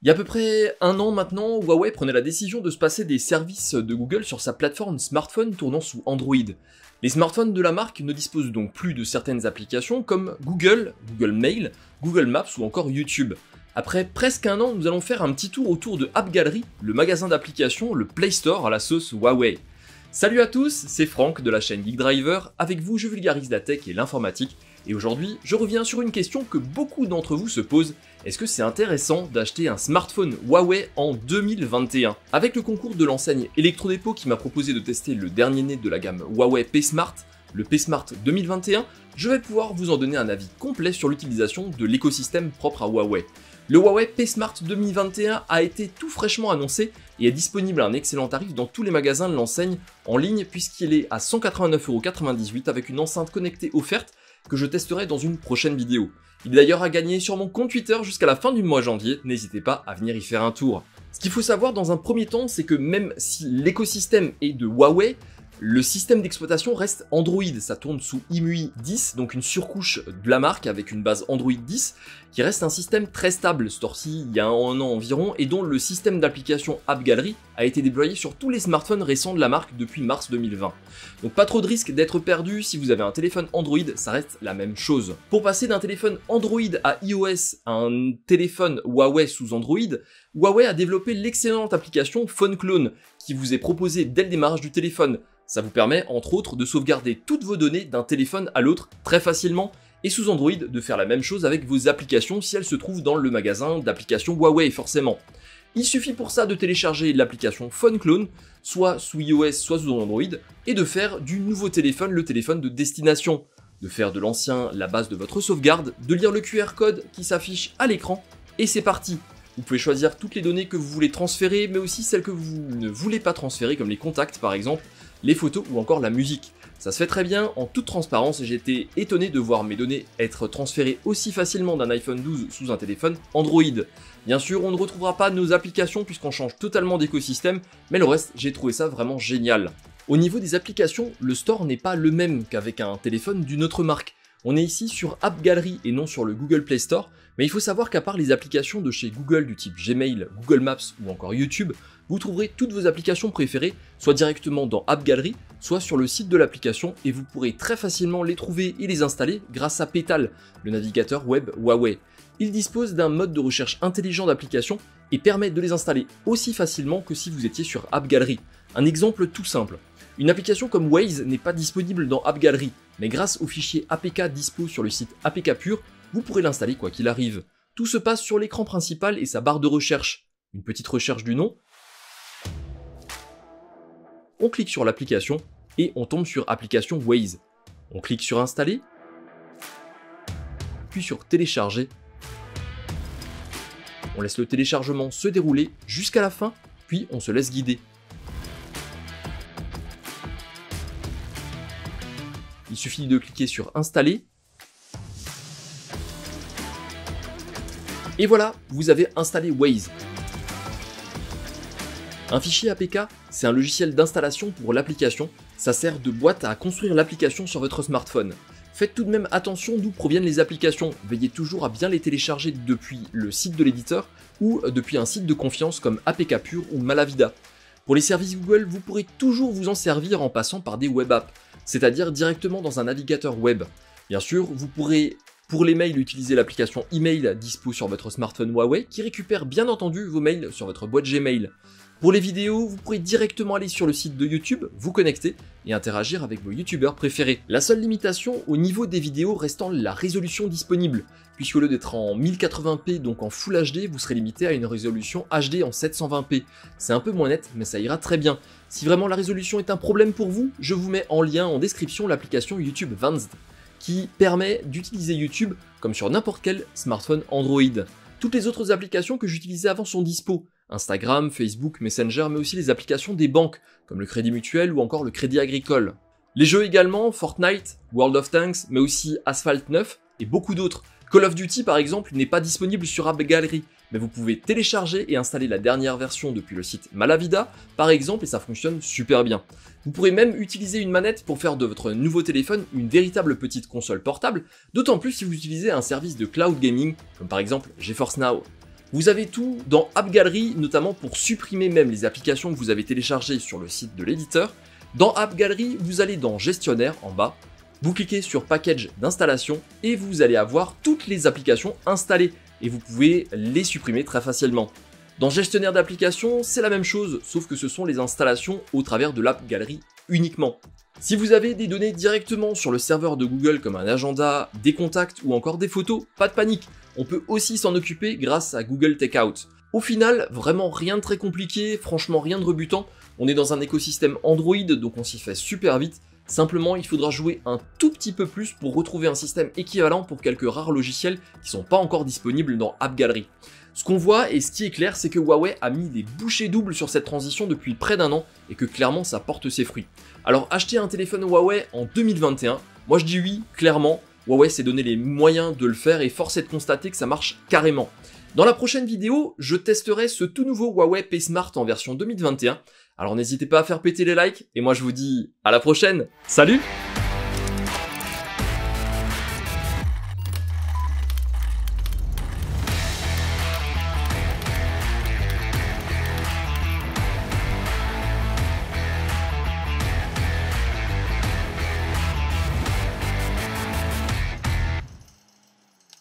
Il y a à peu près un an maintenant, Huawei prenait la décision de se passer des services de Google sur sa plateforme smartphone tournant sous Android. Les smartphones de la marque ne disposent donc plus de certaines applications comme Google, Google Mail, Google Maps ou encore YouTube. Après presque un an, nous allons faire un petit tour autour de App Gallery, le magasin d'applications, le Play Store à la sauce Huawei. Salut à tous, c'est Franck de la chaîne Geek Driver, avec vous je vulgarise la tech et l'informatique, et aujourd'hui je reviens sur une question que beaucoup d'entre vous se posent, est-ce que c'est intéressant d'acheter un smartphone Huawei en 2021 ? Avec le concours de l'enseigne Electrodépôt qui m'a proposé de tester le dernier né de la gamme Huawei P Smart, le P Smart 2021, je vais pouvoir vous en donner un avis complet sur l'utilisation de l'écosystème propre à Huawei. Le Huawei P Smart 2021 a été tout fraîchement annoncé et est disponible à un excellent tarif dans tous les magasins de l'enseigne en ligne puisqu'il est à 189,98€ avec une enceinte connectée offerte que je testerai dans une prochaine vidéo. Il est d'ailleurs à gagner sur mon compte Twitter jusqu'à la fin du mois janvier, n'hésitez pas à venir y faire un tour. Ce qu'il faut savoir dans un premier temps, c'est que même si l'écosystème est de Huawei, le système d'exploitation reste Android, ça tourne sous EMUI 10, donc une surcouche de la marque avec une base Android 10, qui reste un système très stable, sorti il y a un an environ, et dont le système d'application App Gallery a été déployé sur tous les smartphones récents de la marque depuis mars 2020. Donc pas trop de risque d'être perdu, si vous avez un téléphone Android, ça reste la même chose. Pour passer d'un téléphone Android à iOS à un téléphone Huawei sous Android, Huawei a développé l'excellente application Phone Clone, qui vous est proposée dès le démarrage du téléphone. Ça vous permet, entre autres, de sauvegarder toutes vos données d'un téléphone à l'autre très facilement, et sous Android, de faire la même chose avec vos applications si elles se trouvent dans le magasin d'applications Huawei, forcément. Il suffit pour ça de télécharger l'application Phone Clone, soit sous iOS, soit sous Android, et de faire du nouveau téléphone le téléphone de destination. De faire de l'ancien la base de votre sauvegarde, de lire le QR code qui s'affiche à l'écran, et c'est parti. Vous pouvez choisir toutes les données que vous voulez transférer, mais aussi celles que vous ne voulez pas transférer, comme les contacts par exemple, les photos ou encore la musique. Ça se fait très bien en toute transparence et j'ai été étonné de voir mes données être transférées aussi facilement d'un iPhone 12 sous un téléphone Android. Bien sûr, on ne retrouvera pas nos applications puisqu'on change totalement d'écosystème, mais le reste, j'ai trouvé ça vraiment génial. Au niveau des applications, le store n'est pas le même qu'avec un téléphone d'une autre marque. On est ici sur App Gallery et non sur le Google Play Store, mais il faut savoir qu'à part les applications de chez Google du type Gmail, Google Maps ou encore YouTube, vous trouverez toutes vos applications préférées, soit directement dans App Gallery, soit sur le site de l'application et vous pourrez très facilement les trouver et les installer grâce à Petal, le navigateur web Huawei. Il dispose d'un mode de recherche intelligent d'applications et permet de les installer aussi facilement que si vous étiez sur App Gallery. Un exemple tout simple. Une application comme Waze n'est pas disponible dans App Gallery, mais grâce au fichier APK dispo sur le site APK Pure, vous pourrez l'installer quoi qu'il arrive. Tout se passe sur l'écran principal et sa barre de recherche. Une petite recherche du nom. On clique sur l'application et on tombe sur application Waze. On clique sur installer, puis sur télécharger. On laisse le téléchargement se dérouler jusqu'à la fin, puis on se laisse guider. Il suffit de cliquer sur installer. Et voilà, vous avez installé Waze. Un fichier APK, c'est un logiciel d'installation pour l'application, ça sert de boîte à construire l'application sur votre smartphone. Faites tout de même attention d'où proviennent les applications, veillez toujours à bien les télécharger depuis le site de l'éditeur ou depuis un site de confiance comme APK Pure ou Malavida. Pour les services Google, vous pourrez toujours vous en servir en passant par des web apps, c'est-à-dire directement dans un navigateur web. Bien sûr, vous pourrez pour les mails utiliser l'application email dispo sur votre smartphone Huawei qui récupère bien entendu vos mails sur votre boîte Gmail. Pour les vidéos, vous pourrez directement aller sur le site de YouTube, vous connecter et interagir avec vos youtubeurs préférés. La seule limitation au niveau des vidéos restant la résolution disponible, puisqu'au lieu d'être en 1080p donc en Full HD, vous serez limité à une résolution HD en 720p. C'est un peu moins net, mais ça ira très bien. Si vraiment la résolution est un problème pour vous, je vous mets en lien en description l'application YouTube Vanced, qui permet d'utiliser YouTube comme sur n'importe quel smartphone Android. Toutes les autres applications que j'utilisais avant sont dispo. Instagram, Facebook, Messenger, mais aussi les applications des banques, comme le Crédit Mutuel ou encore le Crédit Agricole. Les jeux également, Fortnite, World of Tanks, mais aussi Asphalt 9 et beaucoup d'autres. Call of Duty par exemple n'est pas disponible sur App Gallery, mais vous pouvez télécharger et installer la dernière version depuis le site Malavida par exemple et ça fonctionne super bien. Vous pourrez même utiliser une manette pour faire de votre nouveau téléphone une véritable petite console portable, d'autant plus si vous utilisez un service de cloud gaming comme par exemple GeForce Now. Vous avez tout dans App Gallery, notamment pour supprimer même les applications que vous avez téléchargées sur le site de l'éditeur. Dans App Gallery, vous allez dans Gestionnaire en bas, vous cliquez sur Package d'installation et vous allez avoir toutes les applications installées et vous pouvez les supprimer très facilement. Dans Gestionnaire d'applications, c'est la même chose, sauf que ce sont les installations au travers de l'App Gallery uniquement. Si vous avez des données directement sur le serveur de Google comme un agenda, des contacts ou encore des photos, pas de panique, on peut aussi s'en occuper grâce à Google Takeout. Au final, vraiment rien de très compliqué, franchement rien de rebutant, on est dans un écosystème Android donc on s'y fait super vite, simplement il faudra jouer un tout petit peu plus pour retrouver un système équivalent pour quelques rares logiciels qui sont pas encore disponibles dans App Gallery. Ce qu'on voit et ce qui est clair, c'est que Huawei a mis des bouchées doubles sur cette transition depuis près d'un an et que clairement ça porte ses fruits. Alors acheter un téléphone Huawei en 2021, moi je dis oui, clairement, Huawei s'est donné les moyens de le faire et force est de constater que ça marche carrément. Dans la prochaine vidéo, je testerai ce tout nouveau Huawei P Smart en version 2021. Alors n'hésitez pas à faire péter les likes et moi je vous dis à la prochaine, salut!